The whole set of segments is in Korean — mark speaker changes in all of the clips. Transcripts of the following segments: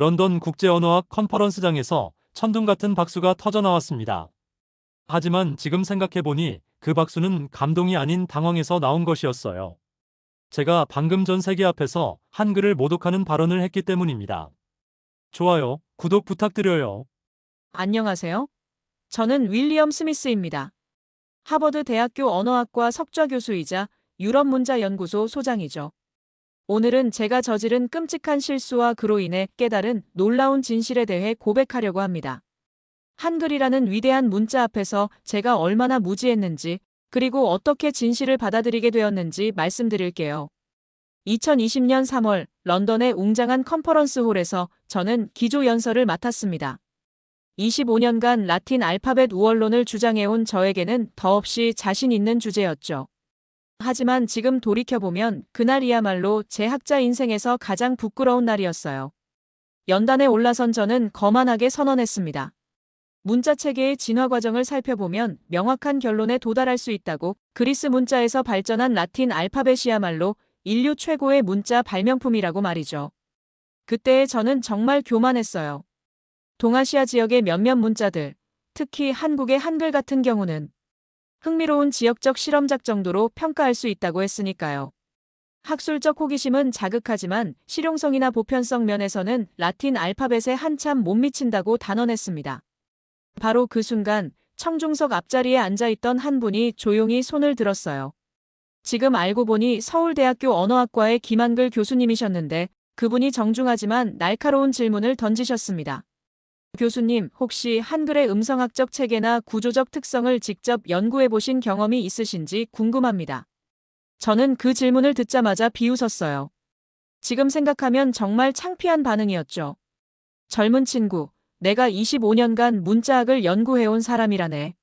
Speaker 1: 런던 국제언어학 컨퍼런스장에서 천둥 같은 박수가 터져나왔습니다. 하지만 지금 생각해보니 그 박수는 감동이 아닌 당황에서 나온 것이었어요. 제가 방금 전 세계 앞에서 한글을 모독하는 발언을 했기 때문입니다. 좋아요, 구독 부탁드려요.
Speaker 2: 안녕하세요. 저는 윌리엄 스미스입니다. 하버드 대학교 언어학과 석좌 교수이자 유럽문자연구소 소장이죠. 오늘은 제가 저지른 끔찍한 실수와 그로 인해 깨달은 놀라운 진실에 대해 고백하려고 합니다. 한글이라는 위대한 문자 앞에서 제가 얼마나 무지했는지, 그리고 어떻게 진실을 받아들이게 되었는지 말씀드릴게요. 2020년 3월 런던의 웅장한 컨퍼런스홀에서 저는 기조연설을 맡았습니다. 25년간 라틴 알파벳 우월론을 주장해온 저에게는 더없이 자신 있는 주제였죠. 하지만 지금 돌이켜보면 그날이야말로 제 학자 인생에서 가장 부끄러운 날이었어요. 연단에 올라선 저는 거만하게 선언했습니다. 문자 체계의 진화 과정을 살펴보면 명확한 결론에 도달할 수 있다고. 그리스 문자에서 발전한 라틴 알파벳이야말로 인류 최고의 문자 발명품이라고 말이죠. 그때의 저는 정말 교만했어요. 동아시아 지역의 몇몇 문자들, 특히 한국의 한글 같은 경우는 흥미로운 지역적 실험작 정도로 평가할 수 있다고 했으니까요. 학술적 호기심은 자극하지만 실용성이나 보편성 면에서는 라틴 알파벳에 한참 못 미친다고 단언했습니다. 바로 그 순간 청중석 앞자리에 앉아있던 한 분이 조용히 손을 들었어요. 지금 알고 보니 서울대학교 언어학과의 김한글 교수님이셨는데 그분이 정중하지만 날카로운 질문을 던지셨습니다. 교수님, 혹시 한글의 음성학적 체계나 구조적 특성을 직접 연구해 보신 경험이 있으신지 궁금합니다. 저는 그 질문을 듣자마자 비웃었어요. 지금 생각하면 정말 창피한 반응이었죠. 젊은 친구, 내가 25년간 문자학을 연구해온 사람이라네.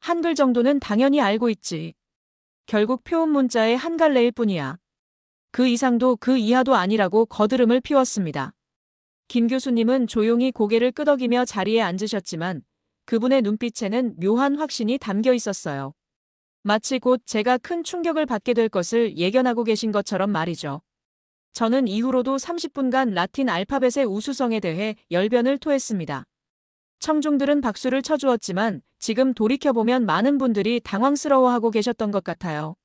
Speaker 2: 한글 정도는 당연히 알고 있지. 결국 표음 문자의 한 갈래일 뿐이야. 그 이상도 그 이하도 아니라고 거드름을 피웠습니다. 김 교수님은 조용히 고개를 끄덕이며 자리에 앉으셨지만 그분의 눈빛에는 묘한 확신이 담겨 있었어요. 마치 곧 제가 큰 충격을 받게 될 것을 예견하고 계신 것처럼 말이죠. 저는 이후로도 30분간 라틴 알파벳의 우수성에 대해 열변을 토했습니다. 청중들은 박수를 쳐주었지만 지금 돌이켜보면 많은 분들이 당황스러워하고 계셨던 것 같아요.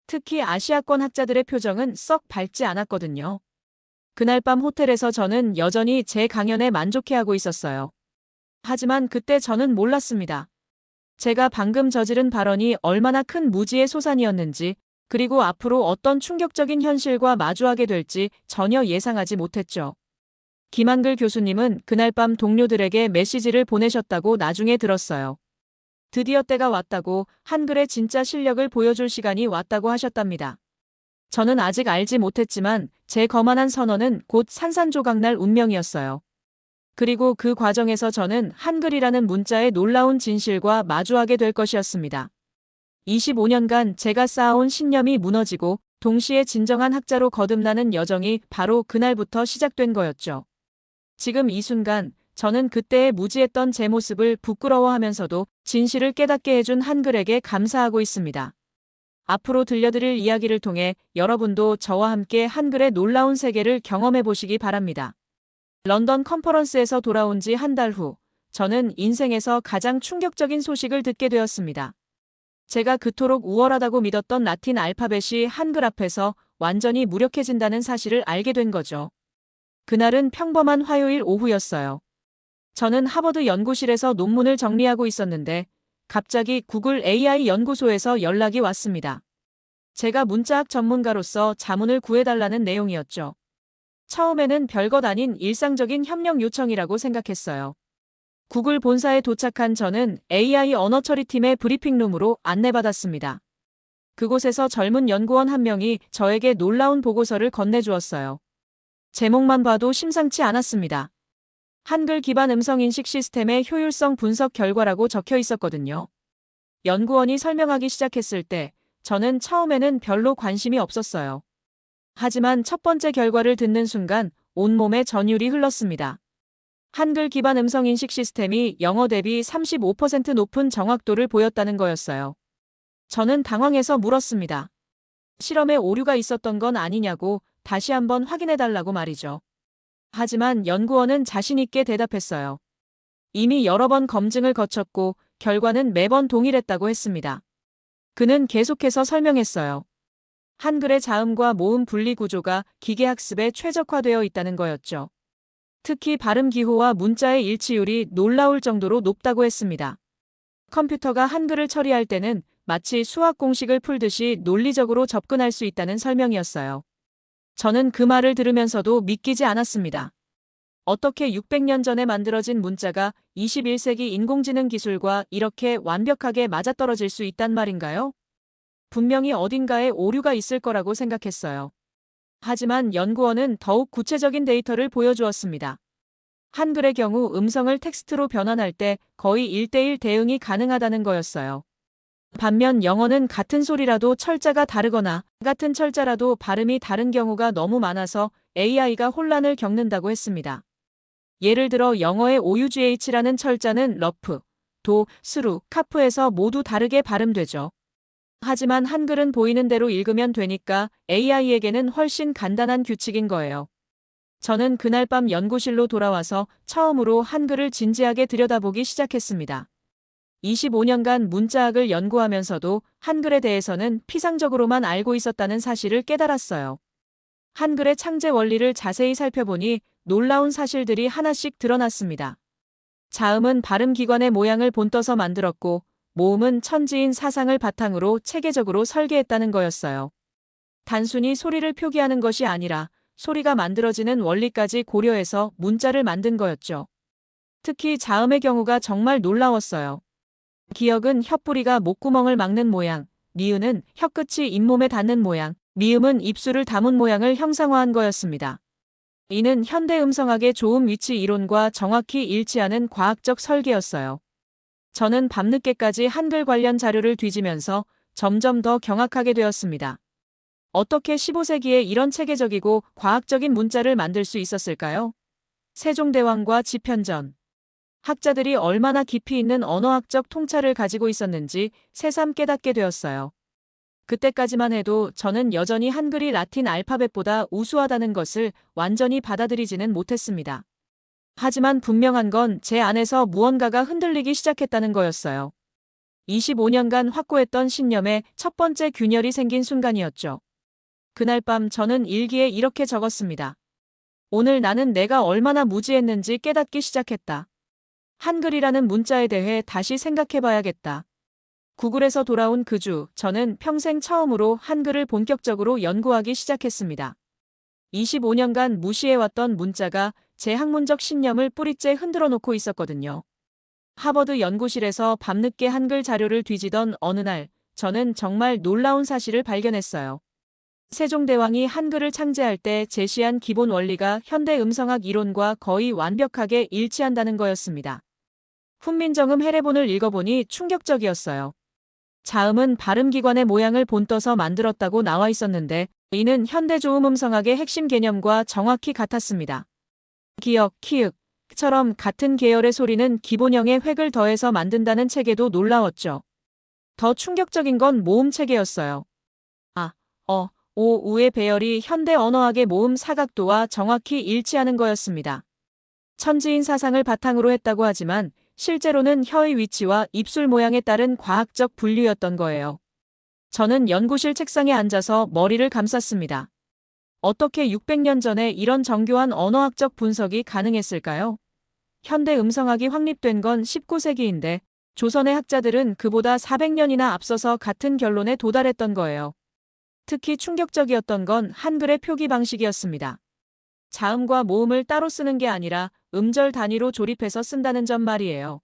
Speaker 2: 특히 아시아권 학자들의 표정은 썩 밝지 않았거든요. 그날 밤 호텔에서 저는 여전히 제 강연에 만족해하고 있었어요. 하지만 그때 저는 몰랐습니다. 제가 방금 저지른 발언이 얼마나 큰 무지의 소산이었는지, 그리고 앞으로 어떤 충격적인 현실과 마주하게 될지 전혀 예상하지 못했죠. 김한글 교수님은 그날 밤 동료들에게 메시지를 보내셨다고 나중에 들었어요. 드디어 때가 왔다고, 한글의 진짜 실력을 보여줄 시간이 왔다고 하셨답니다. 저는 아직 알지 못했지만 제 거만한 선언은 곧 산산조각날 운명이었어요. 그리고 그 과정에서 저는 한글이라는 문자의 놀라운 진실과 마주하게 될 것이었습니다. 25년간 제가 쌓아온 신념이 무너지고 동시에 진정한 학자로 거듭나는 여정이 바로 그날부터 시작된 거였죠. 지금 이 순간 저는 그때의 무지했던 제 모습을 부끄러워하면서도 진실을 깨닫게 해준 한글에게 감사하고 있습니다. 앞으로 들려드릴 이야기를 통해 여러분도 저와 함께 한글의 놀라운 세계를 경험해 보시기 바랍니다. 런던 컨퍼런스에서 돌아온 지 한 달 후, 저는 인생에서 가장 충격적인 소식을 듣게 되었습니다. 제가 그토록 우월하다고 믿었던 라틴 알파벳이 한글 앞에서 완전히 무력해진다는 사실을 알게 된 거죠. 그날은 평범한 화요일 오후였어요. 저는 하버드 연구실에서 논문을 정리하고 있었는데 갑자기 구글 AI 연구소에서 연락이 왔습니다. 제가 문자학 전문가로서 자문을 구해달라는 내용이었죠. 처음에는 별것 아닌 일상적인 협력 요청이라고 생각했어요. 구글 본사에 도착한 저는 AI 언어 처리팀의 브리핑룸으로 안내받았습니다. 그곳에서 젊은 연구원 한 명이 저에게 놀라운 보고서를 건네주었어요. 제목만 봐도 심상치 않았습니다. 한글 기반 음성인식 시스템의 효율성 분석 결과라고 적혀 있었거든요. 연구원이 설명하기 시작했을 때 저는 처음에는 별로 관심이 없었어요. 하지만 첫 번째 결과를 듣는 순간 온몸에 전율이 흘렀습니다. 한글 기반 음성인식 시스템이 영어 대비 35% 높은 정확도를 보였다는 거였어요. 저는 당황해서 물었습니다. 실험에 오류가 있었던 건 아니냐고 다시 한번 확인해달라고 말이죠. 하지만 연구원은 자신있게 대답했어요. 이미 여러 번 검증을 거쳤고 결과는 매번 동일했다고 했습니다. 그는 계속해서 설명했어요. 한글의 자음과 모음 분리 구조가 기계학습에 최적화되어 있다는 거였죠. 특히 발음 기호와 문자의 일치율이 놀라울 정도로 높다고 했습니다. 컴퓨터가 한글을 처리할 때는 마치 수학 공식을 풀듯이 논리적으로 접근할 수 있다는 설명이었어요. 저는 그 말을 들으면서도 믿기지 않았습니다. 어떻게 600년 전에 만들어진 문자가 21세기 인공지능 기술과 이렇게 완벽하게 맞아떨어질 수 있단 말인가요? 분명히 어딘가에 오류가 있을 거라고 생각했어요. 하지만 연구원은 더욱 구체적인 데이터를 보여주었습니다. 한글의 경우 음성을 텍스트로 변환할 때 거의 1:1 대응이 가능하다는 거였어요. 반면 영어는 같은 소리라도 철자가 다르거나 같은 철자라도 발음이 다른 경우가 너무 많아서 AI가 혼란을 겪는다고 했습니다. 예를 들어 영어의 OUGH라는 철자는 러프, 도, 스루, 카프에서 모두 다르게 발음되죠. 하지만 한글은 보이는 대로 읽으면 되니까 AI에게는 훨씬 간단한 규칙인 거예요. 저는 그날 밤 연구실로 돌아와서 처음으로 한글을 진지하게 들여다보기 시작했습니다. 25년간 문자학을 연구하면서도 한글에 대해서는 피상적으로만 알고 있었다는 사실을 깨달았어요. 한글의 창제 원리를 자세히 살펴보니 놀라운 사실들이 하나씩 드러났습니다. 자음은 발음 기관의 모양을 본떠서 만들었고, 모음은 천지인 사상을 바탕으로 체계적으로 설계했다는 거였어요. 단순히 소리를 표기하는 것이 아니라 소리가 만들어지는 원리까지 고려해서 문자를 만든 거였죠. 특히 자음의 경우가 정말 놀라웠어요. 기역은 혓뿌리가 목구멍을 막는 모양, 니은은 혀끝이 잇몸에 닿는 모양, 미음은 입술을 담은 모양을 형상화한 거였습니다. 이는 현대 음성학의 조음 위치 이론과 정확히 일치하는 과학적 설계였어요. 저는 밤늦게까지 한글 관련 자료를 뒤지면서 점점 더 경악하게 되었습니다. 어떻게 15세기에 이런 체계적이고 과학적인 문자를 만들 수 있었을까요? 세종대왕과 지편전. 학자들이 얼마나 깊이 있는 언어학적 통찰을 가지고 있었는지 새삼 깨닫게 되었어요. 그때까지만 해도 저는 여전히 한글이 라틴 알파벳보다 우수하다는 것을 완전히 받아들이지는 못했습니다. 하지만 분명한 건 제 안에서 무언가가 흔들리기 시작했다는 거였어요. 25년간 확고했던 신념에 첫 번째 균열이 생긴 순간이었죠. 그날 밤 저는 일기에 이렇게 적었습니다. 오늘 나는 내가 얼마나 무지했는지 깨닫기 시작했다. 한글이라는 문자에 대해 다시 생각해봐야겠다. 구글에서 돌아온 그 주, 저는 평생 처음으로 한글을 본격적으로 연구하기 시작했습니다. 25년간 무시해왔던 문자가 제 학문적 신념을 뿌리째 흔들어 놓고 있었거든요. 하버드 연구실에서 밤늦게 한글 자료를 뒤지던 어느 날, 저는 정말 놀라운 사실을 발견했어요. 세종대왕이 한글을 창제할 때 제시한 기본 원리가 현대 음성학 이론과 거의 완벽하게 일치한다는 거였습니다. 훈민정음 해례본을 읽어보니 충격적이었어요. 자음은 발음기관의 모양을 본떠서 만들었다고 나와 있었는데 이는 현대 조음 음성학의 핵심 개념과 정확히 같았습니다. 기역, 키읔처럼 같은 계열의 소리는 기본형의 획을 더해서 만든다는 체계도 놀라웠죠. 더 충격적인 건 모음 체계였어요. 아, 오, 우의 배열이 현대 언어학의 모음 사각도와 정확히 일치하는 거였습니다. 천지인 사상을 바탕으로 했다고 하지만 실제로는 혀의 위치와 입술 모양에 따른 과학적 분류였던 거예요. 저는 연구실 책상에 앉아서 머리를 감쌌습니다. 어떻게 600년 전에 이런 정교한 언어학적 분석이 가능했을까요? 현대 음성학이 확립된 건 19세기인데 조선의 학자들은 그보다 400년이나 앞서서 같은 결론에 도달했던 거예요. 특히 충격적이었던 건 한글의 표기 방식이었습니다. 자음과 모음을 따로 쓰는 게 아니라 음절 단위로 조립해서 쓴다는 점 말이에요.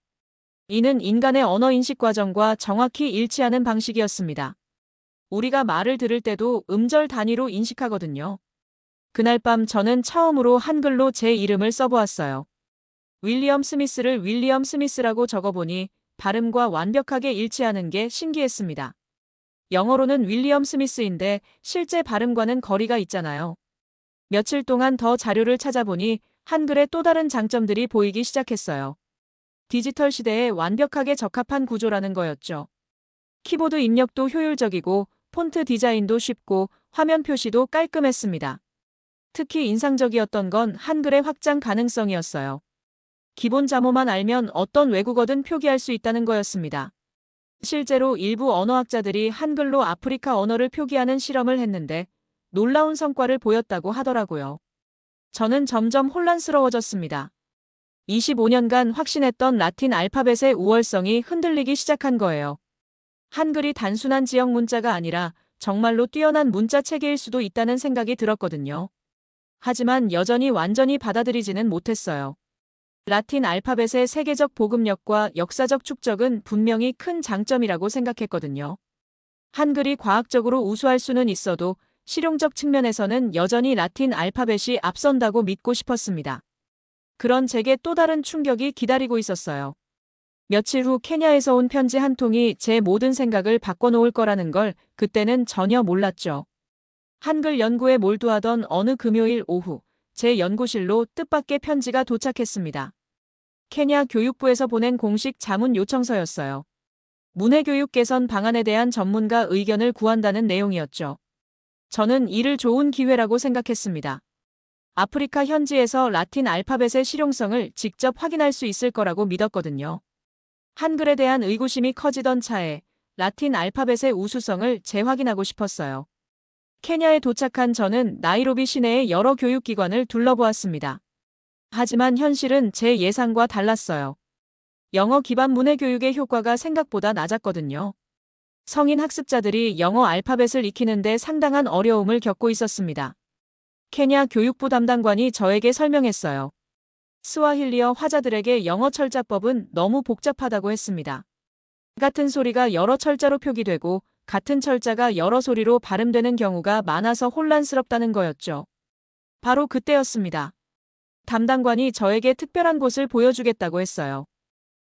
Speaker 2: 이는 인간의 언어 인식 과정과 정확히 일치하는 방식이었습니다. 우리가 말을 들을 때도 음절 단위로 인식하거든요. 그날 밤 저는 처음으로 한글로 제 이름을 써보았어요. 윌리엄 스미스를 윌리엄 스미스라고 적어보니 발음과 완벽하게 일치하는 게 신기했습니다. 영어로는 윌리엄 스미스인데 실제 발음과는 거리가 있잖아요. 며칠 동안 더 자료를 찾아보니 한글의 또 다른 장점들이 보이기 시작했어요. 디지털 시대에 완벽하게 적합한 구조라는 거였죠. 키보드 입력도 효율적이고 폰트 디자인도 쉽고 화면 표시도 깔끔했습니다. 특히 인상적이었던 건 한글의 확장 가능성이었어요. 기본 자모만 알면 어떤 외국어든 표기할 수 있다는 거였습니다. 실제로 일부 언어학자들이 한글로 아프리카 언어를 표기하는 실험을 했는데 놀라운 성과를 보였다고 하더라고요. 저는 점점 혼란스러워졌습니다. 25년간 확신했던 라틴 알파벳의 우월성이 흔들리기 시작한 거예요. 한글이 단순한 지역 문자가 아니라 정말로 뛰어난 문자 체계일 수도 있다는 생각이 들었거든요. 하지만 여전히 완전히 받아들이지는 못했어요. 라틴 알파벳의 세계적 보급력과 역사적 축적은 분명히 큰 장점이라고 생각했거든요. 한글이 과학적으로 우수할 수는 있어도 실용적 측면에서는 여전히 라틴 알파벳이 앞선다고 믿고 싶었습니다. 그런 제게 또 다른 충격이 기다리고 있었어요. 며칠 후 케냐에서 온 편지 한 통이 제 모든 생각을 바꿔놓을 거라는 걸 그때는 전혀 몰랐죠. 한글 연구에 몰두하던 어느 금요일 오후, 제 연구실로 뜻밖의 편지가 도착했습니다. 케냐 교육부에서 보낸 공식 자문 요청서였어요. 문해교육 개선 방안에 대한 전문가 의견을 구한다는 내용이었죠. 저는 이를 좋은 기회라고 생각했습니다. 아프리카 현지에서 라틴 알파벳의 실용성을 직접 확인할 수 있을 거라고 믿었거든요. 한글에 대한 의구심이 커지던 차에 라틴 알파벳의 우수성을 재확인하고 싶었어요. 케냐에 도착한 저는 나이로비 시내의 여러 교육기관을 둘러보았습니다. 하지만 현실은 제 예상과 달랐어요. 영어 기반 문해교육의 효과가 생각보다 낮았거든요. 성인 학습자들이 영어 알파벳을 익히는데 상당한 어려움을 겪고 있었습니다. 케냐 교육부 담당관이 저에게 설명했어요. 스와힐리어 화자들에게 영어 철자법은 너무 복잡하다고 했습니다. 같은 소리가 여러 철자로 표기되고 같은 철자가 여러 소리로 발음되는 경우가 많아서 혼란스럽다는 거였죠. 바로 그때였습니다. 담당관이 저에게 특별한 곳을 보여주겠다고 했어요.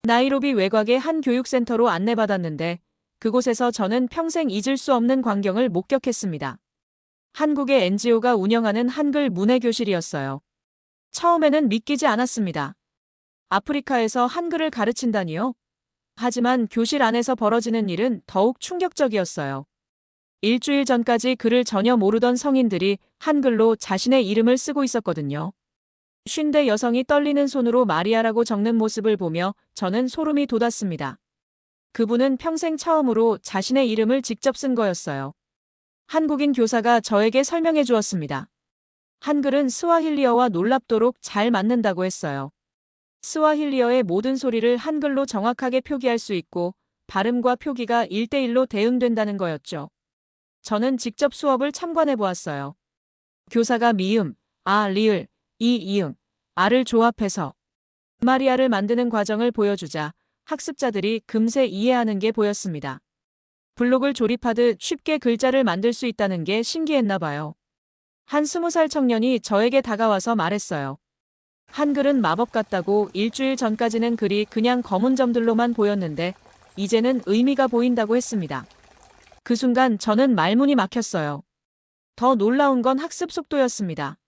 Speaker 2: 나이로비 외곽의 한 교육센터로 안내받았는데 그곳에서 저는 평생 잊을 수 없는 광경을 목격했습니다. 한국의 NGO가 운영하는 한글 문해교실이었어요. 처음에는 믿기지 않았습니다. 아프리카에서 한글을 가르친다니요? 하지만 교실 안에서 벌어지는 일은 더욱 충격적이었어요. 일주일 전까지 글을 전혀 모르던 성인들이 한글로 자신의 이름을 쓰고 있었거든요. 50대 여성이 떨리는 손으로 마리아라고 적는 모습을 보며 저는 소름이 돋았습니다. 그분은 평생 처음으로 자신의 이름을 직접 쓴 거였어요. 한국인 교사가 저에게 설명해 주었습니다. 한글은 스와힐리어와 놀랍도록 잘 맞는다고 했어요. 스와힐리어의 모든 소리를 한글로 정확하게 표기할 수 있고 발음과 표기가 1대1로 대응된다는 거였죠. 저는 직접 수업을 참관해 보았어요. 교사가 미음, 아, 리을, 이, 이응, 아를 조합해서 마리아를 만드는 과정을 보여주자 학습자들이 금세 이해하는 게 보였습니다. 블록을 조립하듯 쉽게 글자를 만들 수 있다는 게 신기했나 봐요. 한 20살 청년이 저에게 다가와서 말했어요. 한글은 마법 같다고. 일주일 전까지는 글이 그냥 검은 점들로만 보였는데 이제는 의미가 보인다고 했습니다. 그 순간 저는 말문이 막혔어요. 더 놀라운 건 학습 속도였습니다.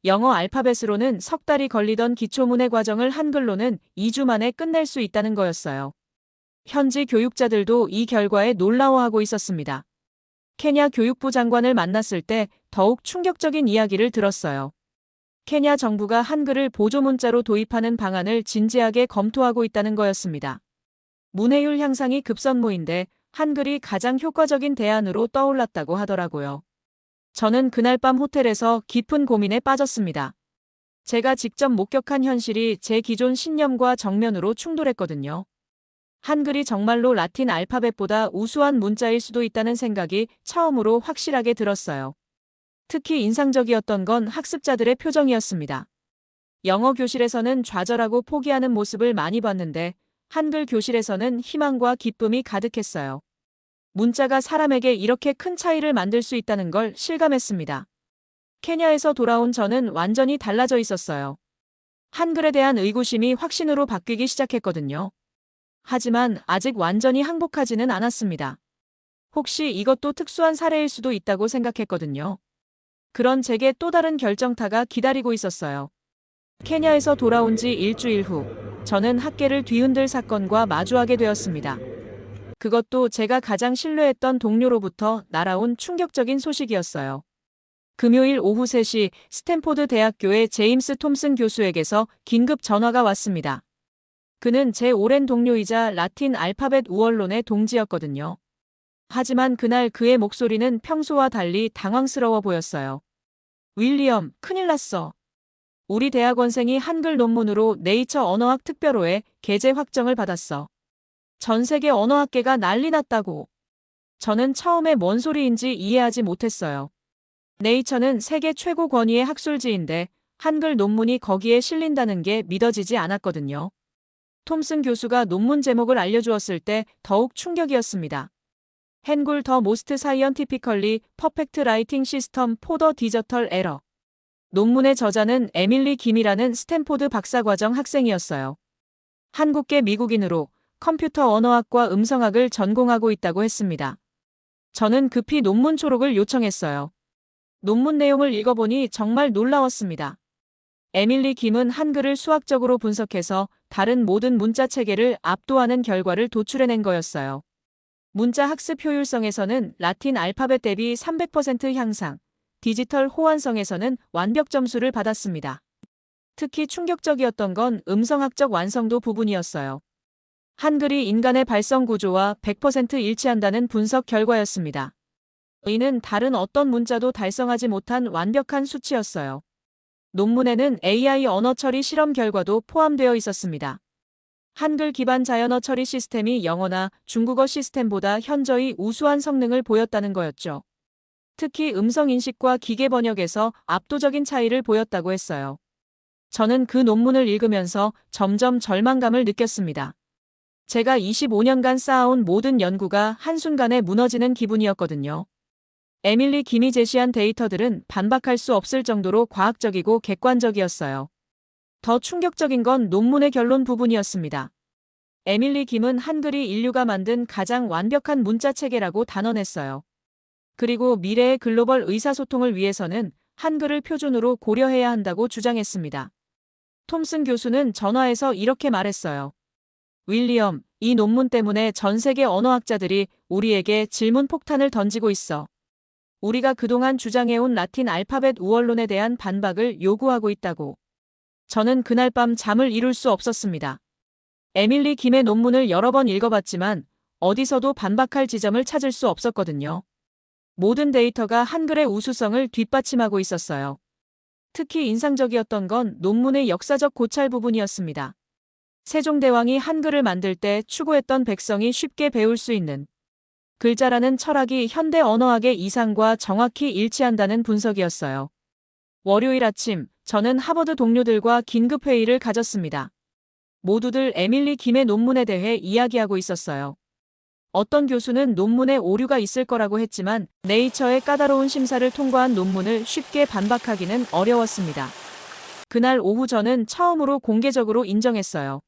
Speaker 2: 영어 알파벳으로는 석 달이 걸리던 기초문해 과정을 한글로는 2주 만에 끝낼 수 있다는 거였어요. 현지 교육자들도 이 결과에 놀라워하고 있었습니다. 케냐 교육부 장관을 만났을 때 더욱 충격적인 이야기를 들었어요. 케냐 정부가 한글을 보조문자로 도입하는 방안을 진지하게 검토하고 있다는 거였습니다. 문해율 향상이 급선무인데 한글이 가장 효과적인 대안으로 떠올랐다고 하더라고요. 저는 그날 밤 호텔에서 깊은 고민에 빠졌습니다. 제가 직접 목격한 현실이 제 기존 신념과 정면으로 충돌했거든요. 한글이 정말로 라틴 알파벳보다 우수한 문자일 수도 있다는 생각이 처음으로 확실하게 들었어요. 특히 인상적이었던 건 학습자들의 표정이었습니다. 영어 교실에서는 좌절하고 포기하는 모습을 많이 봤는데 한글 교실에서는 희망과 기쁨이 가득했어요. 문자가 사람에게 이렇게 큰 차이를 만들 수 있다는 걸 실감했습니다. 케냐에서 돌아온 저는 완전히 달라져 있었어요. 한글에 대한 의구심이 확신으로 바뀌기 시작했거든요. 하지만 아직 완전히 항복하지는 않았습니다. 혹시 이것도 특수한 사례일 수도 있다고 생각했거든요. 그런 제게 또 다른 결정타가 기다리고 있었어요. 케냐에서 돌아온 지 일주일 후, 저는 학계를 뒤흔들 사건과 마주하게 되었습니다. 그것도 제가 가장 신뢰했던 동료로부터 날아온 충격적인 소식이었어요. 금요일 오후 3시 스탠포드 대학교의 제임스 톰슨 교수에게서 긴급 전화가 왔습니다. 그는 제 오랜 동료이자 라틴 알파벳 우월론의 동지였거든요. 하지만 그날 그의 목소리는 평소와 달리 당황스러워 보였어요. 윌리엄, 큰일 났어. 우리 대학원생이 한글 논문으로 네이처 언어학 특별호에 게재 확정을 받았어. 전 세계 언어학계가 난리 났다고. 저는 처음에 뭔 소리인지 이해하지 못했어요. 네이처는 세계 최고 권위의 학술지인데 한글 논문이 거기에 실린다는 게 믿어지지 않았거든요. 톰슨 교수가 논문 제목을 알려주었을 때 더욱 충격이었습니다. 한글 더 모스트 사이언티피컬리 퍼펙트 라이팅 시스템 포더 디저털 에러. 논문의 저자는 에밀리 김이라는 스탠포드 박사과정 학생이었어요. 한국계 미국인으로 컴퓨터 언어학과 음성학을 전공하고 있다고 했습니다. 저는 급히 논문 초록을 요청했어요. 논문 내용을 읽어보니 정말 놀라웠습니다. 에밀리 김은 한글을 수학적으로 분석해서 다른 모든 문자 체계를 압도하는 결과를 도출해낸 거였어요. 문자 학습 효율성에서는 라틴 알파벳 대비 300% 향상, 디지털 호환성에서는 완벽 점수를 받았습니다. 특히 충격적이었던 건 음성학적 완성도 부분이었어요. 한글이 인간의 발성 구조와 100% 일치한다는 분석 결과였습니다. 이는 다른 어떤 문자도 달성하지 못한 완벽한 수치였어요. 논문에는 AI 언어 처리 실험 결과도 포함되어 있었습니다. 한글 기반 자연어 처리 시스템이 영어나 중국어 시스템보다 현저히 우수한 성능을 보였다는 거였죠. 특히 음성 인식과 기계 번역에서 압도적인 차이를 보였다고 했어요. 저는 그 논문을 읽으면서 점점 절망감을 느꼈습니다. 제가 25년간 쌓아온 모든 연구가 한순간에 무너지는 기분이었거든요. 에밀리 김이 제시한 데이터들은 반박할 수 없을 정도로 과학적이고 객관적이었어요. 더 충격적인 건 논문의 결론 부분이었습니다. 에밀리 김은 한글이 인류가 만든 가장 완벽한 문자 체계라고 단언했어요. 그리고 미래의 글로벌 의사소통을 위해서는 한글을 표준으로 고려해야 한다고 주장했습니다. 톰슨 교수는 전화에서 이렇게 말했어요. 윌리엄, 이 논문 때문에 전 세계 언어학자들이 우리에게 질문 폭탄을 던지고 있어. 우리가 그동안 주장해온 라틴 알파벳 우월론에 대한 반박을 요구하고 있다고. 저는 그날 밤 잠을 이룰 수 없었습니다. 에밀리 김의 논문을 여러 번 읽어봤지만 어디서도 반박할 지점을 찾을 수 없었거든요. 모든 데이터가 한글의 우수성을 뒷받침하고 있었어요. 특히 인상적이었던 건 논문의 역사적 고찰 부분이었습니다. 세종대왕이 한글을 만들 때 추구했던 백성이 쉽게 배울 수 있는 글자라는 철학이 현대 언어학의 이상과 정확히 일치한다는 분석이었어요. 월요일 아침, 저는 하버드 동료들과 긴급 회의를 가졌습니다. 모두들 에밀리 김의 논문에 대해 이야기하고 있었어요. 어떤 교수는 논문에 오류가 있을 거라고 했지만 네이처의 까다로운 심사를 통과한 논문을 쉽게 반박하기는 어려웠습니다. 그날 오후 저는 처음으로 공개적으로 인정했어요.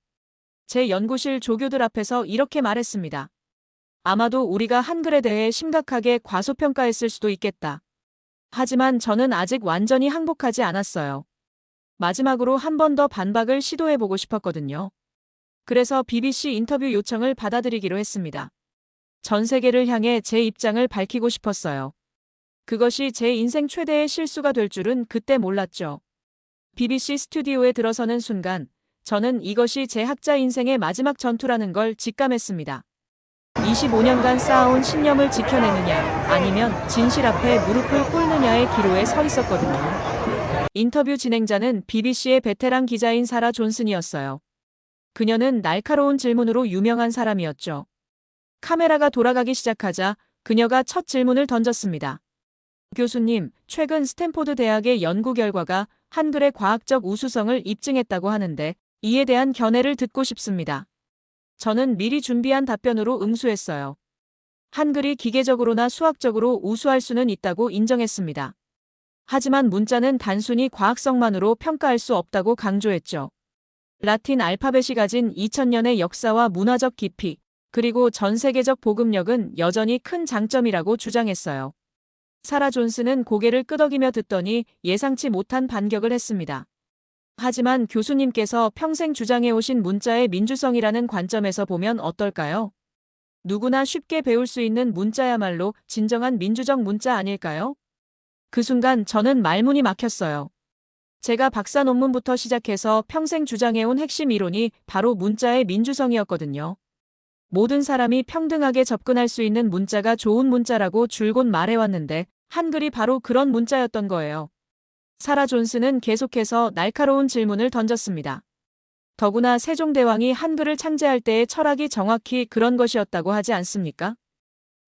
Speaker 2: 제 연구실 조교들 앞에서 이렇게 말했습니다. 아마도 우리가 한글에 대해 심각하게 과소평가했을 수도 있겠다. 하지만 저는 아직 완전히 항복하지 않았어요. 마지막으로 한 번 더 반박을 시도해보고 싶었거든요. 그래서 BBC 인터뷰 요청을 받아들이기로 했습니다. 전 세계를 향해 제 입장을 밝히고 싶었어요. 그것이 제 인생 최대의 실수가 될 줄은 그때 몰랐죠. BBC 스튜디오에 들어서는 순간 저는 이것이 제 학자 인생의 마지막 전투라는 걸 직감했습니다. 25년간 쌓아온 신념을 지켜내느냐 아니면 진실 앞에 무릎을 꿇느냐의 기로에 서 있었거든요. 인터뷰 진행자는 BBC의 베테랑 기자인 사라 존슨이었어요. 그녀는 날카로운 질문으로 유명한 사람이었죠. 카메라가 돌아가기 시작하자 그녀가 첫 질문을 던졌습니다. 교수님, 최근 스탠포드 대학의 연구 결과가 한글의 과학적 우수성을 입증했다고 하는데 이에 대한 견해를 듣고 싶습니다. 저는 미리 준비한 답변으로 응수했어요. 한글이 기계적으로나 수학적으로 우수할 수는 있다고 인정했습니다. 하지만 문자는 단순히 과학성만으로 평가할 수 없다고 강조했죠. 라틴 알파벳이 가진 2000년의 역사와 문화적 깊이, 그리고 전 세계적 보급력은 여전히 큰 장점이라고 주장했어요. 사라 존슨은 고개를 끄덕이며 듣더니 예상치 못한 반격을 했습니다. 하지만 교수님께서 평생 주장해오신 문자의 민주성이라는 관점에서 보면 어떨까요? 누구나 쉽게 배울 수 있는 문자야말로 진정한 민주적 문자 아닐까요? 그 순간 저는 말문이 막혔어요. 제가 박사 논문부터 시작해서 평생 주장해온 핵심 이론이 바로 문자의 민주성이었거든요. 모든 사람이 평등하게 접근할 수 있는 문자가 좋은 문자라고 줄곧 말해왔는데 한글이 바로 그런 문자였던 거예요. 사라 존슨은 계속해서 날카로운 질문을 던졌습니다. 더구나 세종대왕이 한글을 창제할 때의 철학이 정확히 그런 것이었다고 하지 않습니까?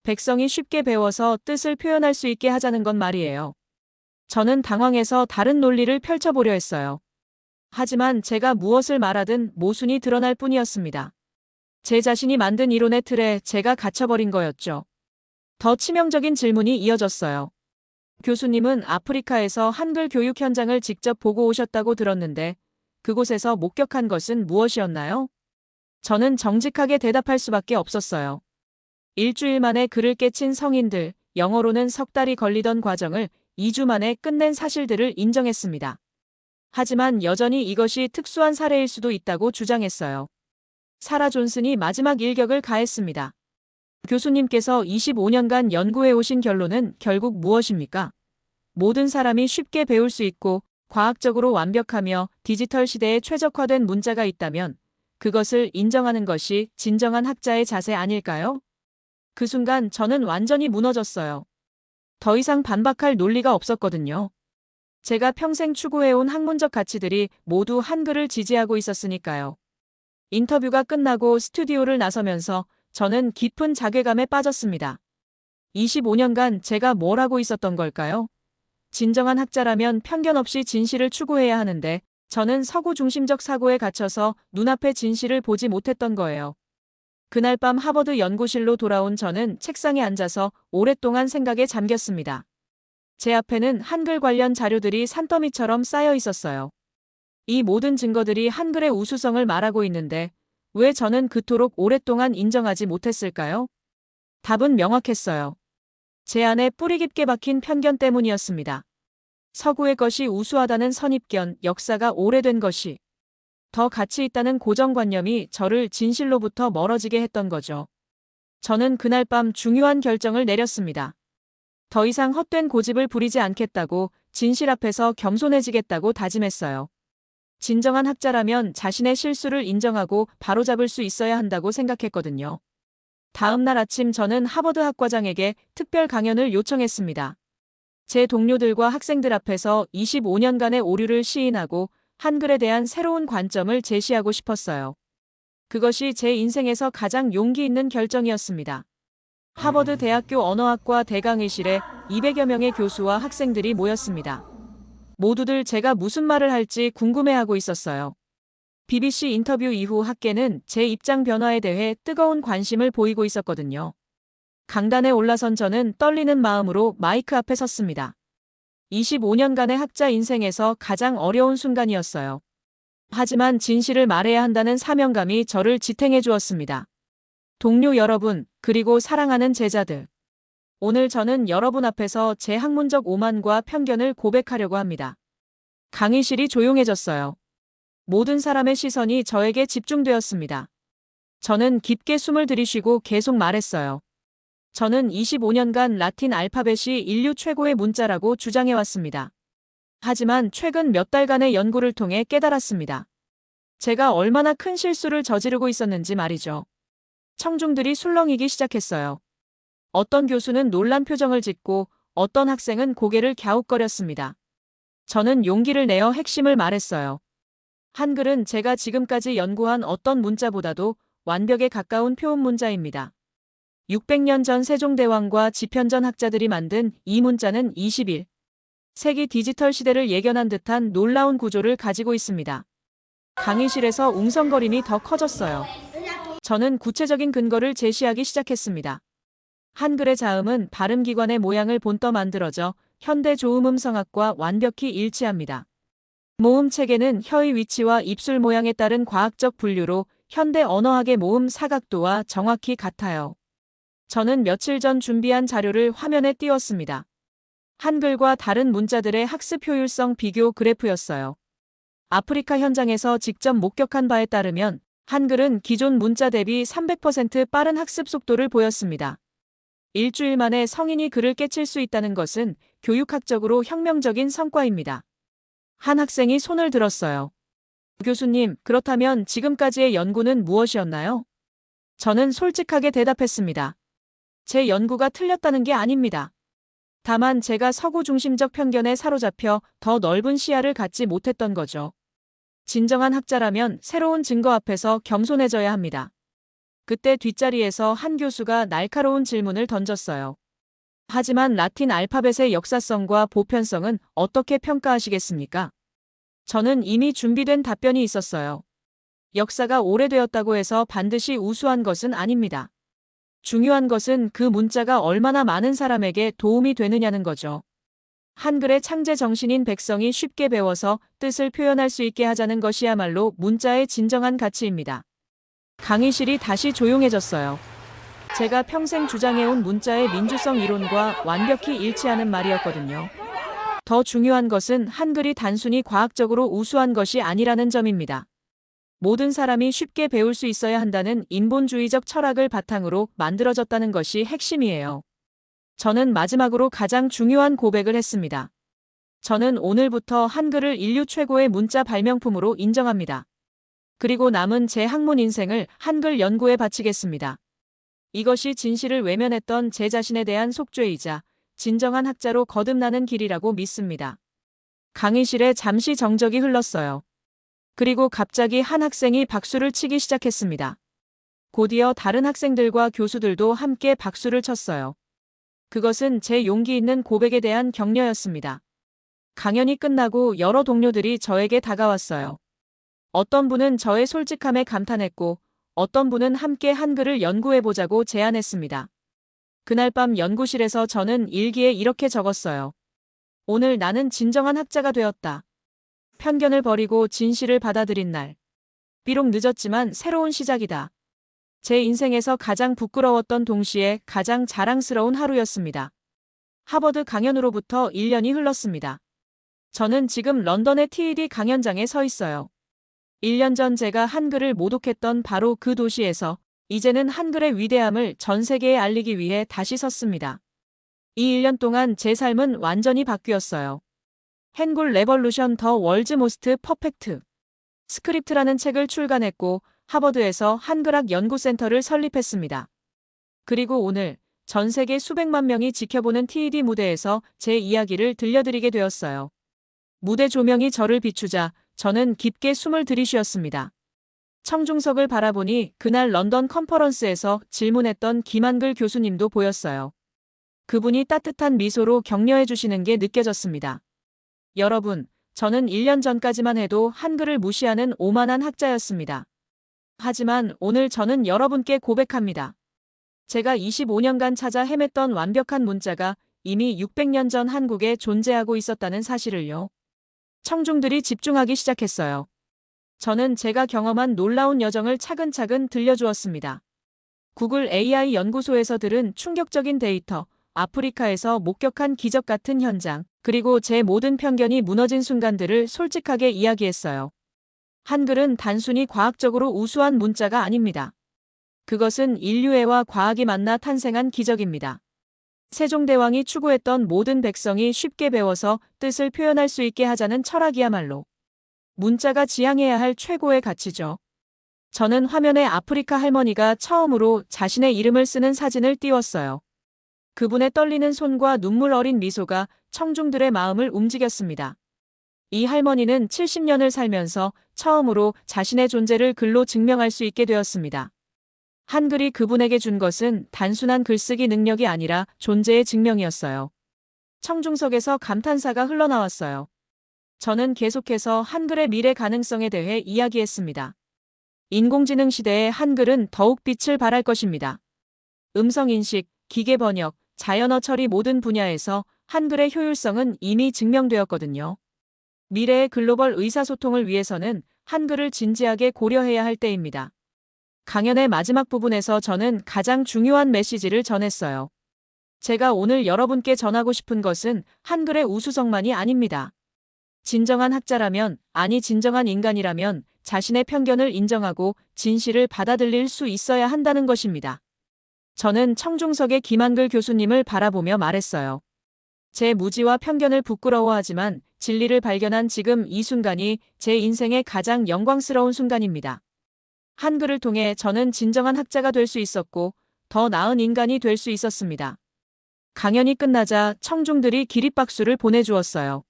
Speaker 2: 백성이 쉽게 배워서 뜻을 표현할 수 있게 하자는 건 말이에요. 저는 당황해서 다른 논리를 펼쳐보려 했어요. 하지만 제가 무엇을 말하든 모순이 드러날 뿐이었습니다. 제 자신이 만든 이론의 틀에 제가 갇혀버린 거였죠. 더 치명적인 질문이 이어졌어요. 교수님은 아프리카에서 한글 교육 현장을 직접 보고 오셨다고 들었는데 그곳에서 목격한 것은 무엇이었나요? 저는 정직하게 대답할 수밖에 없었어요. 일주일 만에 글을 깨친 성인들, 영어로는 석 달이 걸리던 과정을 2주 만에 끝낸 사실들을 인정했습니다. 하지만 여전히 이것이 특수한 사례일 수도 있다고 주장했어요. 사라 존슨이 마지막 일격을 가했습니다. 교수님께서 25년간 연구해 오신 결론은 결국 무엇입니까? 모든 사람이 쉽게 배울 수 있고 과학적으로 완벽하며 디지털 시대에 최적화된 문자가 있다면 그것을 인정하는 것이 진정한 학자의 자세 아닐까요? 그 순간 저는 완전히 무너졌어요. 더 이상 반박할 논리가 없었거든요. 제가 평생 추구해온 학문적 가치들이 모두 한글을 지지하고 있었으니까요. 인터뷰가 끝나고 스튜디오를 나서면서 저는 깊은 자괴감에 빠졌습니다. 25년간 제가 뭘 하고 있었던 걸까요? 진정한 학자라면 편견 없이 진실을 추구해야 하는데 저는 서구 중심적 사고에 갇혀서 눈앞의 진실을 보지 못했던 거예요. 그날 밤 하버드 연구실로 돌아온 저는 책상에 앉아서 오랫동안 생각에 잠겼습니다. 제 앞에는 한글 관련 자료들이 산더미처럼 쌓여 있었어요. 이 모든 증거들이 한글의 우수성을 말하고 있는데 왜 저는 그토록 오랫동안 인정하지 못했을까요? 답은 명확했어요. 제 안에 뿌리 깊게 박힌 편견 때문이었습니다. 서구의 것이 우수하다는 선입견, 역사가 오래된 것이 더 가치 있다는 고정관념이 저를 진실로부터 멀어지게 했던 거죠. 저는 그날 밤 중요한 결정을 내렸습니다. 더 이상 헛된 고집을 부리지 않겠다고, 진실 앞에서 겸손해지겠다고 다짐했어요. 진정한 학자라면 자신의 실수를 인정하고 바로잡을 수 있어야 한다고 생각했거든요. 다음 날 아침 저는 하버드 학과장에게 특별 강연을 요청했습니다. 제 동료들과 학생들 앞에서 25년간의 오류를 시인하고 한글에 대한 새로운 관점을 제시하고 싶었어요. 그것이 제 인생에서 가장 용기 있는 결정이었습니다. 하버드 대학교 언어학과 대강의실에 200여 명의 교수와 학생들이 모였습니다. 모두들 제가 무슨 말을 할지 궁금해하고 있었어요. BBC 인터뷰 이후 학계는 제 입장 변화에 대해 뜨거운 관심을 보이고 있었거든요. 강단에 올라선 저는 떨리는 마음으로 마이크 앞에 섰습니다. 25년간의 학자 인생에서 가장 어려운 순간이었어요. 하지만 진실을 말해야 한다는 사명감이 저를 지탱해 주었습니다. 동료 여러분, 그리고 사랑하는 제자들. 오늘 저는 여러분 앞에서 제 학문적 오만과 편견을 고백하려고 합니다. 강의실이 조용해졌어요. 모든 사람의 시선이 저에게 집중되었습니다. 저는 깊게 숨을 들이쉬고 계속 말했어요. 저는 25년간 라틴 알파벳이 인류 최고의 문자라고 주장해왔습니다. 하지만 최근 몇 달간의 연구를 통해 깨달았습니다. 제가 얼마나 큰 실수를 저지르고 있었는지 말이죠. 청중들이 술렁이기 시작했어요. 어떤 교수는 놀란 표정을 짓고 어떤 학생은 고개를 갸웃거렸습니다. 저는 용기를 내어 핵심을 말했어요. 한글은 제가 지금까지 연구한 어떤 문자보다도 완벽에 가까운 표음 문자입니다. 600년 전 세종대왕과 지편전 학자들이 만든 이 문자는 21세기 디지털 시대를 예견한 듯한 놀라운 구조를 가지고 있습니다. 강의실에서 웅성거림이 더 커졌어요. 저는 구체적인 근거를 제시하기 시작했습니다. 한글의 자음은 발음기관의 모양을 본떠 만들어져 현대 조음음성학과 완벽히 일치합니다. 모음 체계는 혀의 위치와 입술 모양에 따른 과학적 분류로 현대 언어학의 모음 사각도와 정확히 같아요. 저는 며칠 전 준비한 자료를 화면에 띄웠습니다. 한글과 다른 문자들의 학습 효율성 비교 그래프였어요. 아프리카 현장에서 직접 목격한 바에 따르면 한글은 기존 문자 대비 300% 빠른 학습 속도를 보였습니다. 일주일 만에 성인이 글을 깨칠 수 있다는 것은 교육학적으로 혁명적인 성과입니다. 한 학생이 손을 들었어요. 교수님, 그렇다면 지금까지의 연구는 무엇이었나요? 저는 솔직하게 대답했습니다. 제 연구가 틀렸다는 게 아닙니다. 다만 제가 서구 중심적 편견에 사로잡혀 더 넓은 시야를 갖지 못했던 거죠. 진정한 학자라면 새로운 증거 앞에서 겸손해져야 합니다. 그때 뒷자리에서 한 교수가 날카로운 질문을 던졌어요. 하지만 라틴 알파벳의 역사성과 보편성은 어떻게 평가하시겠습니까? 저는 이미 준비된 답변이 있었어요. 역사가 오래되었다고 해서 반드시 우수한 것은 아닙니다. 중요한 것은 그 문자가 얼마나 많은 사람에게 도움이 되느냐는 거죠. 한글의 창제 정신인 백성이 쉽게 배워서 뜻을 표현할 수 있게 하자는 것이야말로 문자의 진정한 가치입니다. 강의실이 다시 조용해졌어요. 제가 평생 주장해온 문자의 민주성 이론과 완벽히 일치하는 말이었거든요. 더 중요한 것은 한글이 단순히 과학적으로 우수한 것이 아니라는 점입니다. 모든 사람이 쉽게 배울 수 있어야 한다는 인본주의적 철학을 바탕으로 만들어졌다는 것이 핵심이에요. 저는 마지막으로 가장 중요한 고백을 했습니다. 저는 오늘부터 한글을 인류 최고의 문자 발명품으로 인정합니다. 그리고 남은 제 학문 인생을 한글 연구에 바치겠습니다. 이것이 진실을 외면했던 제 자신에 대한 속죄이자 진정한 학자로 거듭나는 길이라고 믿습니다. 강의실에 잠시 정적이 흘렀어요. 그리고 갑자기 한 학생이 박수를 치기 시작했습니다. 곧이어 다른 학생들과 교수들도 함께 박수를 쳤어요. 그것은 제 용기 있는 고백에 대한 격려였습니다. 강연이 끝나고 여러 동료들이 저에게 다가왔어요. 어떤 분은 저의 솔직함에 감탄했고, 어떤 분은 함께 한글을 연구해보자고 제안했습니다. 그날 밤 연구실에서 저는 일기에 이렇게 적었어요. 오늘 나는 진정한 학자가 되었다. 편견을 버리고 진실을 받아들인 날. 비록 늦었지만 새로운 시작이다. 제 인생에서 가장 부끄러웠던 동시에 가장 자랑스러운 하루였습니다. 하버드 강연으로부터 1년이 흘렀습니다. 저는 지금 런던의 TED 강연장에 서 있어요. 1년 전 제가 한글을 모독했던 바로 그 도시에서 이제는 한글의 위대함을 전 세계에 알리기 위해 다시 섰습니다. 이 1년 동안 제 삶은 완전히 바뀌었어요. 한글 레볼루션 더 월즈 모스트 퍼펙트 스크립트라는 책을 출간했고 하버드에서 한글학 연구센터를 설립했습니다. 그리고 오늘 전 세계 수백만 명이 지켜보는 TED 무대에서 제 이야기를 들려드리게 되었어요. 무대 조명이 저를 비추자 저는 깊게 숨을 들이쉬었습니다. 청중석을 바라보니 그날 런던 컨퍼런스에서 질문했던 김한글 교수님도 보였어요. 그분이 따뜻한 미소로 격려해 주시는 게 느껴졌습니다. 여러분, 저는 1년 전까지만 해도 한글을 무시하는 오만한 학자였습니다. 하지만 오늘 저는 여러분께 고백합니다. 제가 25년간 찾아 헤맸던 완벽한 문자가 이미 600년 전 한국에 존재하고 있었다는 사실을요. 청중들이 집중하기 시작했어요. 저는 제가 경험한 놀라운 여정을 차근차근 들려주었습니다. 구글 AI 연구소에서 들은 충격적인 데이터, 아프리카에서 목격한 기적 같은 현장, 그리고 제 모든 편견이 무너진 순간들을 솔직하게 이야기했어요. 한글은 단순히 과학적으로 우수한 문자가 아닙니다. 그것은 인류애와 과학이 만나 탄생한 기적입니다. 세종대왕이 추구했던 모든 백성이 쉽게 배워서 뜻을 표현할 수 있게 하자는 철학이야말로 문자가 지향해야 할 최고의 가치죠. 저는 화면에 아프리카 할머니가 처음으로 자신의 이름을 쓰는 사진을 띄웠어요. 그분의 떨리는 손과 눈물 어린 미소가 청중들의 마음을 움직였습니다. 이 할머니는 70년을 살면서 처음으로 자신의 존재를 글로 증명할 수 있게 되었습니다. 한글이 그분에게 준 것은 단순한 글쓰기 능력이 아니라 존재의 증명이었어요. 청중석에서 감탄사가 흘러나왔어요. 저는 계속해서 한글의 미래 가능성에 대해 이야기했습니다. 인공지능 시대의 한글은 더욱 빛을 발할 것입니다. 음성인식, 기계번역, 자연어 처리 모든 분야에서 한글의 효율성은 이미 증명되었거든요. 미래의 글로벌 의사소통을 위해서는 한글을 진지하게 고려해야 할 때입니다. 강연의 마지막 부분에서 저는 가장 중요한 메시지를 전했어요. 제가 오늘 여러분께 전하고 싶은 것은 한글의 우수성만이 아닙니다. 진정한 학자라면, 아니 진정한 인간이라면 자신의 편견을 인정하고 진실을 받아들일 수 있어야 한다는 것입니다. 저는 청중석의 김한글 교수님을 바라보며 말했어요. 제 무지와 편견을 부끄러워하지만 진리를 발견한 지금 이 순간이 제 인생의 가장 영광스러운 순간입니다. 한글을 통해 저는 진정한 학자가 될 수 있었고 더 나은 인간이 될 수 있었습니다. 강연이 끝나자 청중들이 기립박수를 보내주었어요.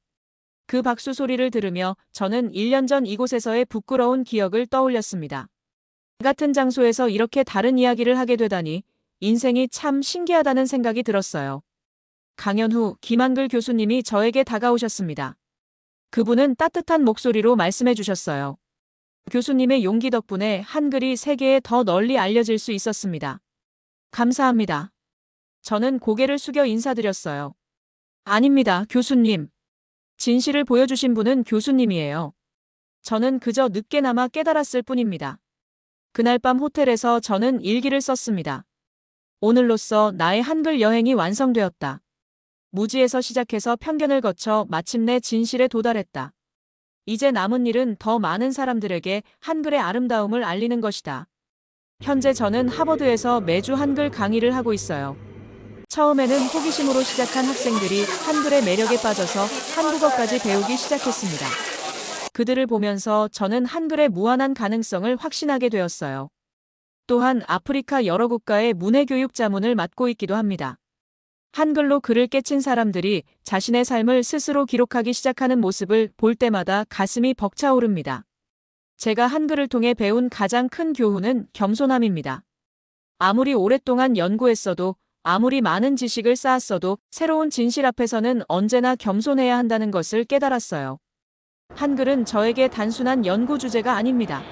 Speaker 2: 그 박수 소리를 들으며 저는 1년 전 이곳에서의 부끄러운 기억을 떠올렸습니다. 같은 장소에서 이렇게 다른 이야기를 하게 되다니 인생이 참 신기하다는 생각이 들었어요. 강연 후 김한글 교수님이 저에게 다가오셨습니다. 그분은 따뜻한 목소리로 말씀해 주셨어요. 교수님의 용기 덕분에 한글이 세계에 더 널리 알려질 수 있었습니다. 감사합니다. 저는 고개를 숙여 인사드렸어요. 아닙니다, 교수님. 진실을 보여주신 분은 교수님이에요. 저는 그저 늦게나마 깨달았을 뿐입니다. 그날 밤 호텔에서 저는 일기를 썼습니다. 오늘로써 나의 한글 여행이 완성되었다. 무지에서 시작해서 편견을 거쳐 마침내 진실에 도달했다. 이제 남은 일은 더 많은 사람들에게 한글의 아름다움을 알리는 것이다. 현재 저는 하버드에서 매주 한글 강의를 하고 있어요. 처음에는 호기심으로 시작한 학생들이 한글의 매력에 빠져서 한국어까지 배우기 시작했습니다. 그들을 보면서 저는 한글의 무한한 가능성을 확신하게 되었어요. 또한 아프리카 여러 국가의 문해교육 자문을 맡고 있기도 합니다. 한글로 글을 깨친 사람들이 자신의 삶을 스스로 기록하기 시작하는 모습을 볼 때마다 가슴이 벅차오릅니다. 제가 한글을 통해 배운 가장 큰 교훈은 겸손함입니다. 아무리 오랫동안 연구했어도 아무리 많은 지식을 쌓았어도 새로운 진실 앞에서는 언제나 겸손해야 한다는 것을 깨달았어요. 한글은 저에게 단순한 연구 주제가 아닙니다.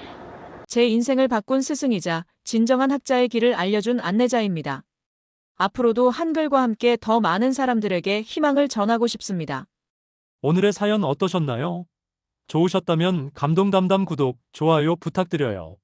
Speaker 2: 제 인생을 바꾼 스승이자 진정한 학자의 길을 알려준 안내자입니다. 앞으로도 한글과 함께 더 많은 사람들에게 희망을 전하고 싶습니다.
Speaker 1: 오늘의 사연 어떠셨나요? 좋으셨다면 감동담담 구독, 좋아요 부탁드려요.